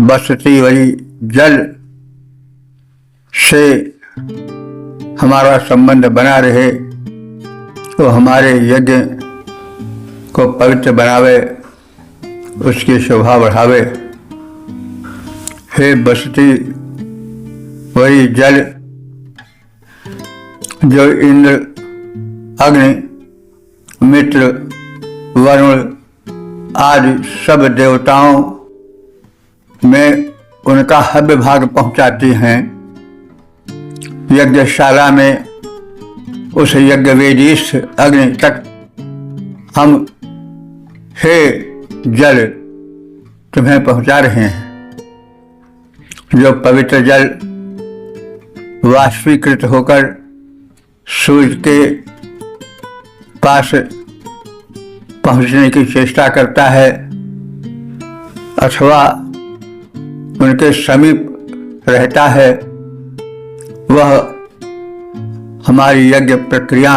S1: बसती वरी जल से हमारा संबंध बना रहे, तो हमारे यज्ञ को पवित्र बनावे, उसकी शोभा बढ़ावे। हे बसती वही जल जो इंद्र अग्नि मित्र वरुण आदि सब देवताओं में उनका हव्य भाग पहुंचाती हैं। यज्ञशाला में उस यज्ञ वेदीस्थ अग्नि तक हम हे जल तुम्हें पहुंचा रहे हैं। जो पवित्र जल वाष्पीकृत होकर सूर्य के पास पहुंचने की चेष्टा करता है अथवा उनके समीप रहता है, वह हमारी यज्ञ प्रक्रिया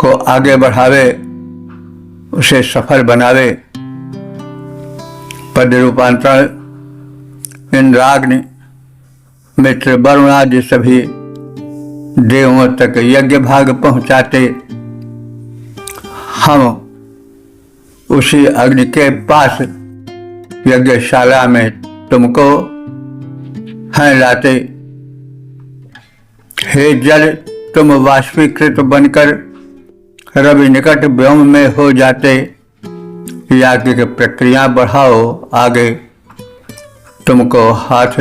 S1: को आगे बढ़ावे, उसे सफल बनावे। पद रूपांतरण: इंद्राग्नि, मित्र, वरुण आदि सभी देवों तक यज्ञ भाग पहुंचाते, हम उसी अग्नि के पास यज्ञशाला में तुमको हैं लाते। हे जल, तुम वाष्पीकृत बनकर रवि निकट व्योम में हो जाते। याज्ञ की प्रक्रिया बढ़ाओ आगे, तुमको हाथ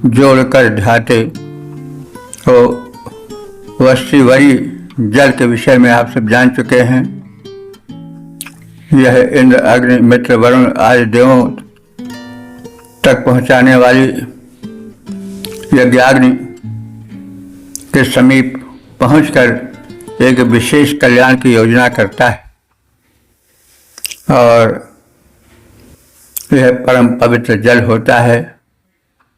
S1: जोड़कर ध्याते। तो वस्तीवरी जल के विषय में आप सब जान चुके हैं। यह इंद्र, अग्नि, मित्र, वरुण आदि देवों तक पहुंचाने वाली यज्ञाग्नि के समीप पहुंचकर एक विशेष कल्याण की योजना करता है और यह परम पवित्र जल होता है,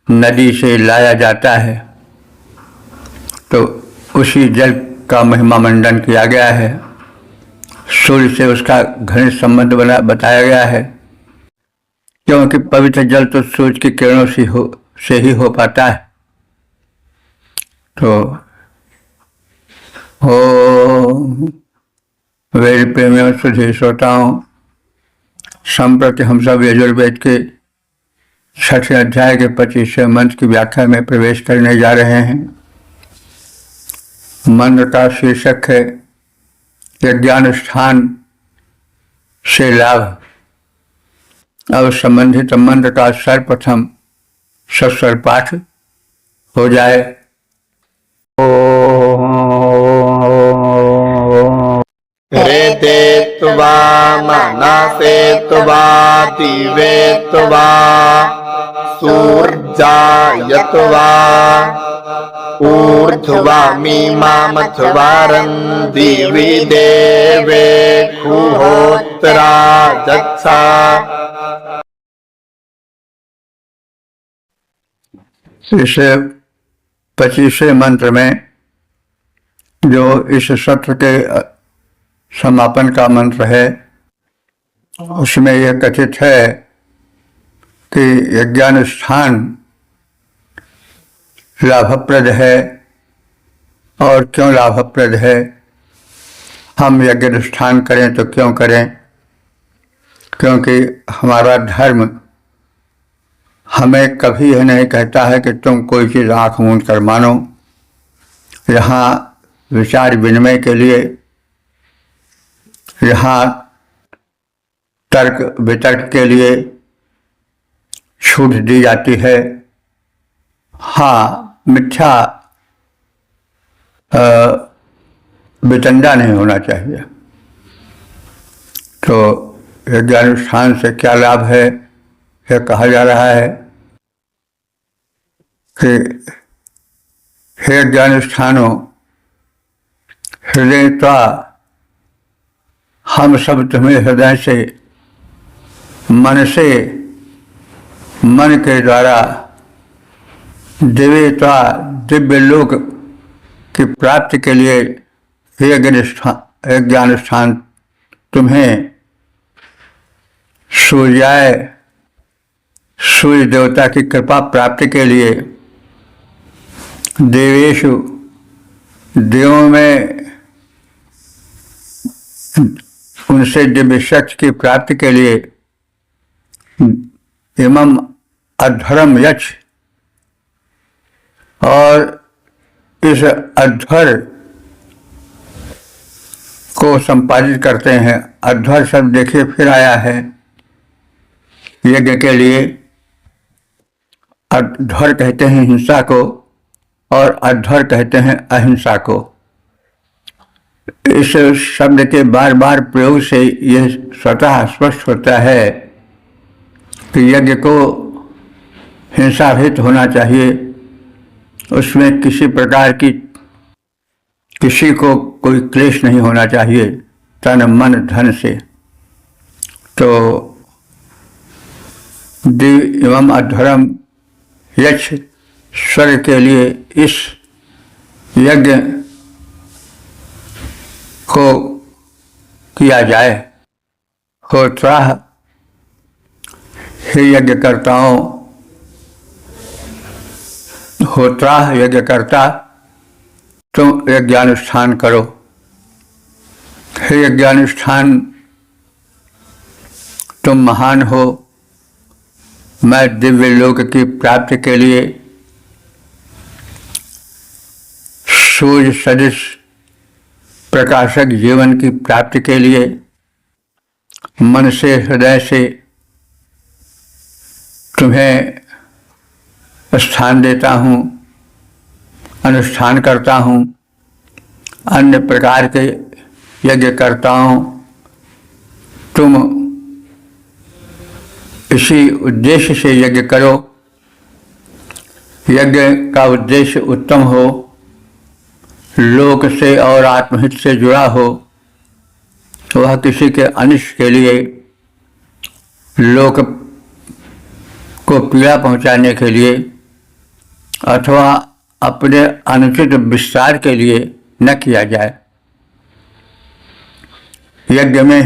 S1: नदी से लाया जाता है। तो उसी जल का महिमा मंडन किया गया है। सूर्य से उसका घनिष्ठ संबंध बताया गया है, क्योंकि पवित्र जल तो सूर्य की किरणों से ही हो पाता है। तो वेद प्रेमियों, सुधी श्रोताओं, संप्रति हम सब यजुर्वेद के 6ठे अध्याय के 25वें मंत्र की व्याख्या में प्रवेश करने जा रहे हैं। मंत्र का शीर्षक है यज्ञानुष्ठान से लाभ। अब संबंधित मंत्र का सर्वप्रथम सस्वर पाठ हो जाए।
S2: रेते त्वा मनसे त्वा दिवे त्वा सूर्यायत्वा ऊर्ध्वा मीमामथवारं दिवि देवे खुहोत्तरा जत्सा।
S1: इस 25वें मंत्र में, जो इस सत्र के समापन का मंत्र है, उसमें यह कथित है कि यज्ञानुष्ठान लाभप्रद है। और क्यों लाभप्रद है? हम यज्ञ अनुष्ठान करें तो क्यों करें? क्योंकि हमारा धर्म हमें कभी यह नहीं कहता है कि तुम कोई चीज़ आँख मूंद कर मानो। यहाँ विचार विनिमय के लिए, यहाँ तर्क वितर्क के लिए छूट दी जाती है। हाँ, मिथ्या वितंडा नहीं होना चाहिए। तो यज्ञानुष्ठान से क्या लाभ है? यह कहा जा रहा है कि हे यज्ञानुष्ठानों, हृदय त्वा, हम सब तुम्हें हृदय से, मन के द्वारा दिव्यता, दिव्य लोक की प्राप्ति के लिए यज्ञानुष्ठान तुम्हें सूर्य देवता की कृपा प्राप्ति के लिए, देवेशु, देवों में उनसे दिव्य शक्ति की प्राप्ति के लिए, इमम अध्वरम यक्ष, और इस अध्वर को संपादित करते हैं। अध्वर शब्द देखिए फिर आया है यज्ञ के लिए। अध्वर कहते हैं हिंसा को और अध्वर कहते हैं अहिंसा को। इस शब्द के बार बार प्रयोग से यह स्वतः स्पष्ट होता है कि यज्ञ को हिंसा रहित होना चाहिए। उसमें किसी प्रकार की, किसी को कोई क्लेश नहीं होना चाहिए। तन मन धन से। तो दिव्य एवं अधर्म यक्ष स्वर्ग के लिए इस यज्ञ को किया जाए। होत्रा, हे यज्ञकर्ताओं, होत्रा यज्ञकर्ता, तुम यज्ञानुष्ठान करो। हे यज्ञानुष्ठान, तुम महान हो। मैं दिव्य लोक की प्राप्ति के लिए सूर्य सदृश प्रकाशक जीवन की प्राप्ति के लिए मन से हृदय से तुम्हें स्थान देता हूँ, अनुष्ठान करता हूँ। अन्य प्रकार के यज्ञकर्ताओं, तुम इसी उद्देश्य से यज्ञ करो। यज्ञ का उद्देश्य उत्तम हो, लोक से और आत्महित से जुड़ा हो। वह किसी के अनिष्ट के लिए, लोक को पीड़ा पहुंचाने के लिए अथवा अपने अनुचित विस्तार के लिए न किया जाए। यज्ञ में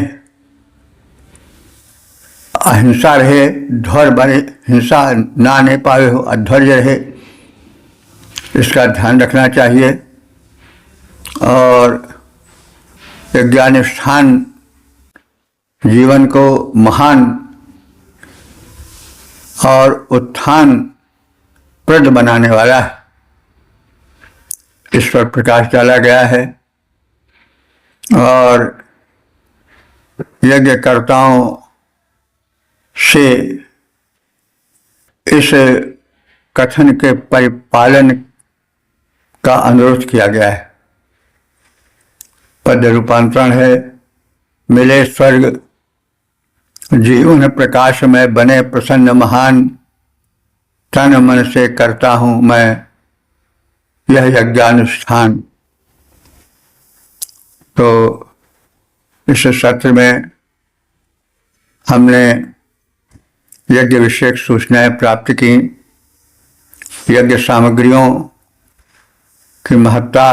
S1: अहिंसा रहे, धैर्य बने, हिंसा ना नहीं पावे हो, अधैर्य रहे, इसका ध्यान रखना चाहिए। और यज्ञानुष्ठान जीवन को महान और उत्थान प्रद बनाने वाला है। इस पर प्रकाश डाला गया है और यज्ञकर्ताओं से इस कथन के परिपालन का अनुरोध किया गया है। पद रूपांतरण है, मिले स्वर्ग जीवन प्रकाश में बने प्रसन्न महान, तन मन से करता हूँ मैं यह यज्ञानुष्ठान। तो इस सत्र में हमने यज्ञ विषयक सूचनाएं प्राप्त की। यज्ञ सामग्रियों की महत्ता,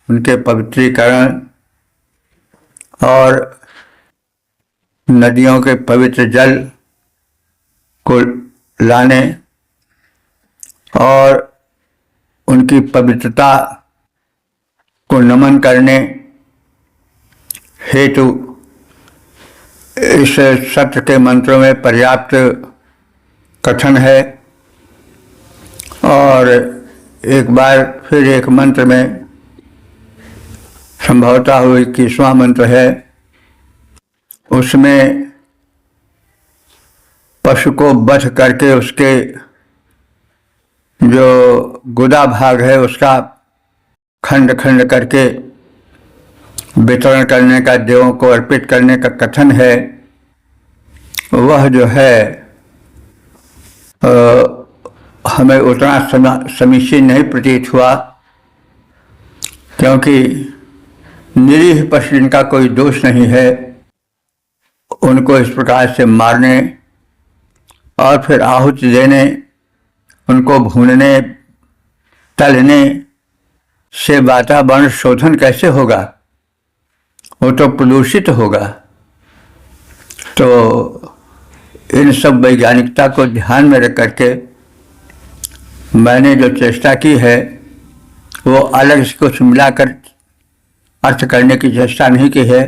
S1: उनके पवित्रीकरण और नदियों के पवित्र जल को लाने और उनकी पवित्रता को नमन करने हेतु इस सत्र के मंत्रों में पर्याप्त कथन है। और एक बार फिर एक मंत्र में, संभवतः वो 21वां मंत्र है, उसमें पशु को वध करके उसके जो गुदा भाग है उसका खंड खंड करके वितरण करने का, देवों को अर्पित करने का कथन है। वह जो है हमें उतना समीचीन नहीं प्रतीत हुआ, क्योंकि निरीह पशु जिनका कोई दोष नहीं है उनको इस प्रकार से मारने और फिर आहुति देने, उनको भूनने तलने से वातावरण शोधन कैसे होगा? वो तो प्रदूषित होगा। तो इन सब वैज्ञानिकता को ध्यान में रख करके मैंने जो चेष्टा की है वो अलग से कुछ मिलाकर अर्थ करने की चेष्टा नहीं की है।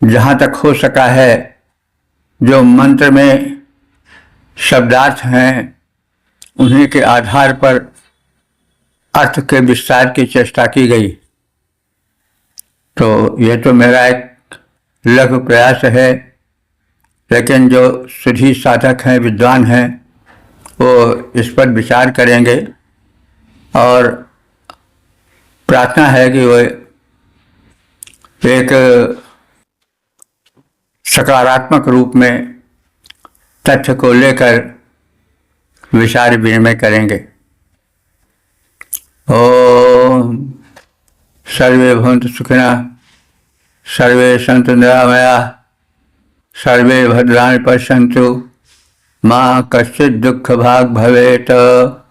S1: जहाँ तक हो सका है, जो मंत्र में शब्दार्थ हैं उन्हीं के आधार पर अर्थ के विस्तार की चेष्टा की गई। तो यह तो मेरा एक लघु प्रयास है, लेकिन जो सुधी साधक हैं, विद्वान हैं, वो इस पर विचार करेंगे और प्रार्थना है कि वो एक सकारात्मक रूप में तथ्य को लेकर विचार विनिमय करेंगे। ओम सर्वे भवन्तु सुखिनः, सर्वे सन्तु निरामयाः, सर्वे भद्राणि पश्यन्तु, मां कश्चित् दुःखभाग् भवेत्।